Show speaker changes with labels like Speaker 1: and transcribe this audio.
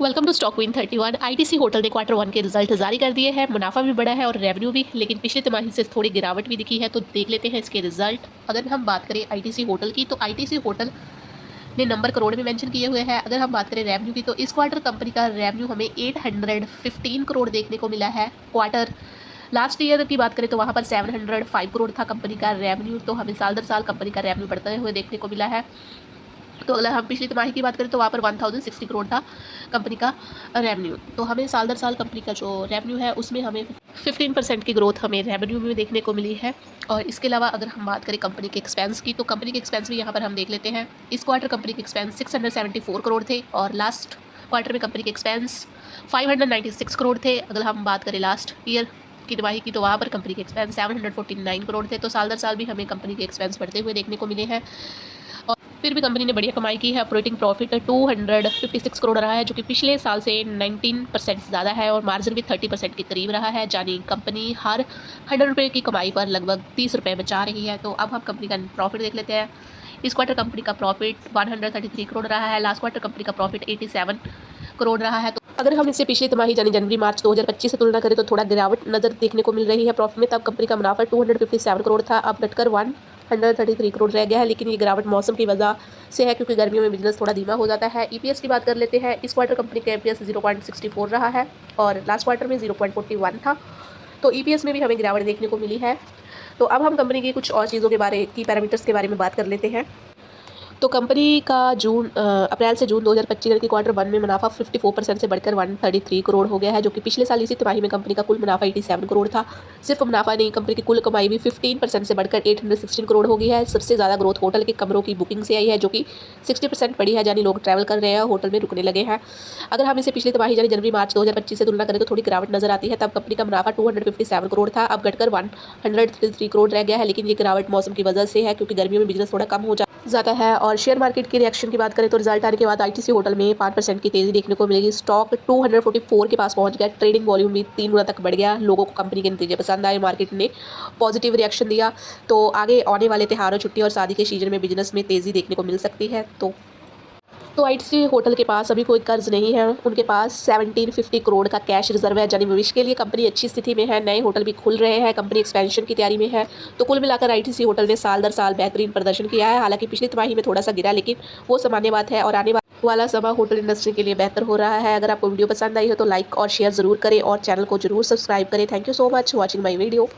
Speaker 1: Welcome to stock queen 31। ITC hotel ने quarter one के result जारी कर दिए हैं। मुनाफा भी बढ़ा है और रेवेन्यू भी, लेकिन पिछली तिमाही से थोड़ी गिरावट भी दिखी है। तो देख लेते हैं इसके रिजल्ट। अगर हम बात करें आईटीसी होटल की, तो आईटीसी होटल ने नंबर करोड़ में मेंशन किए हुए हैं। अगर हम बात करें रेवेन्यू की, तो इस क्वार्टर कंपनी का रेवेन्यू हमें 815 करोड़ देखने को मिला है। क्वार्टर लास्ट ईयर की बात करें तो वहाँ पर 705 करोड़ था कंपनी का रेवेन्यू। तो हमें साल दर साल कंपनी का रेवेन्यू बढ़ते हुए देखने को मिला है। तो अगर हम पिछली तिमाही की बात करें तो वहाँ पर 1060 करोड़ था कंपनी का रेवेन्यू। तो हमें साल दर साल कंपनी का जो रेवेन्यू है उसमें हमें 15% की ग्रोथ हमें रेवेन्यू में देखने को मिली है। और इसके अलावा अगर हम बात करें कंपनी के एक्सपेंस की, तो कंपनी के एक्सपेंस भी यहाँ पर हम देख लेते हैं। इस क्वार्टर कंपनी के एक्सपेंस 674 करोड़ थे और लास्ट क्वार्टर में कंपनी के एक्सपेंस 596 करोड़ थे। अगर हम बात करें लास्ट ईयर की तिमाही की, तो वहाँ पर कंपनी के एक्सपेंस 749 करोड़ थे। तो साल दर साल भी हमें कंपनी के एक्सपेंस बढ़ते हुए देखने को मिले हैं। फिर भी कंपनी ने बढ़िया कमाई की है। ऑपरेटिंग प्रॉफिट 256 करोड़ रहा है, जो कि पिछले साल से 19% ज़्यादा है और मार्जिन भी 30% के करीब रहा है। यानी कंपनी हर 100 रुपये की कमाई पर लगभग 30 रुपये बचा रही है। तो अब हम कंपनी का प्रॉफिट देख लेते हैं। इस क्वार्टर कंपनी का प्रॉफिट 133 करोड़ रहा है। लास्ट क्वार्टर कंपनी का प्रॉफिट 87 करोड़ रहा है। तो अगर हम इससे पिछली तिमाही यानी जनवरी मार्च 2025 से तुलना करें तो थोड़ा गिरावट नजर देखने को मिल रही है प्रॉफिट में। तब कंपनी का मुनाफा 257 करोड़ था, अब घटकर 133 करोड़ रह गया है। लेकिन ये गिरावट मौसम की वजह से है, क्योंकि गर्मियों में बिजनेस थोड़ा धीमा हो जाता है। ईपीएस की बात कर लेते हैं। इस क्वार्टर कंपनी का ईपीएस 0.64 रहा है और लास्ट क्वार्टर में 0.41 था। तो ईपीएस में भी हमें गिरावट देखने को मिली है। तो अब हम कंपनी की कुछ और चीज़ों के बारे की पैरामीटर्स के बारे में बात कर लेते हैं। तो कंपनी का अप्रैल से जून 2025 की क्वार्टर वन में मुनाफा 54% से बढ़कर 133 करोड़ हो गया है, जो कि पिछले साल इसी तिमाही में कंपनी का कुल मुनाफा 87 करोड़ था। सिर्फ मुनाफा नहीं, कंपनी की कुल कमाई भी 15% से बढ़कर 816 करोड़ हो गई है। सबसे ज़्यादा ग्रोथ होटल के कमरों की बुकिंग से आई है, जो कि 60% बढ़ी है, यानी लोग ट्रैवल कर रहे हैं, होटल में रुकने लगे हैं। अगर हम इसे पिछली तिमाही यानी जनवरी मार्च 2025 से तुलना करें तो थोड़ी गिरावट नजर आती है। तब कंपनी का मुनाफा 257 करोड़ था, अब घटकर 133 करोड़ रह गया है। लेकिन ये गिरावट मौसम की वजह से है, क्योंकि गर्मियों में बिजनेस थोड़ा कम हो जाता है। और शेयर मार्केट की रिएक्शन की बात करें तो रिजल्ट आने के बाद आईटीसी होटल में 5% की तेजी देखने को मिलेगी। स्टॉक 244 के पास पहुंच गया। ट्रेडिंग वॉल्यूम भी 3 गुना तक बढ़ गया। लोगों को कंपनी के नतीजे पसंद आए, मार्केट ने पॉजिटिव रिएक्शन दिया। तो आगे आने वाले त्योहारों, छुट्टी और शादी के सीजन में बिजनेस में तेजी देखने को मिल सकती है। तो आईटीसी होटल के पास अभी कोई कर्ज नहीं है। उनके पास 1750 करोड़ का कैश रिजर्व है, यानी भविष्य के लिए कंपनी अच्छी स्थिति में है। नए होटल भी खुल रहे हैं, कंपनी एक्सपेंशन की तैयारी में है। तो कुल मिलाकर आईटीसी होटल ने साल दर साल बेहतरीन प्रदर्शन किया है। हालांकि पिछली तिमाही में थोड़ा सा गिरा, लेकिन वो सामान्य बात है और आने वाला समय होटल इंडस्ट्री के लिए बेहतर हो रहा है। अगर आपको वीडियो पसंद आई हो तो लाइक और शेयर ज़रूर करें और चैनल को जरूर सब्सक्राइब करें। Thank you so much watching my video.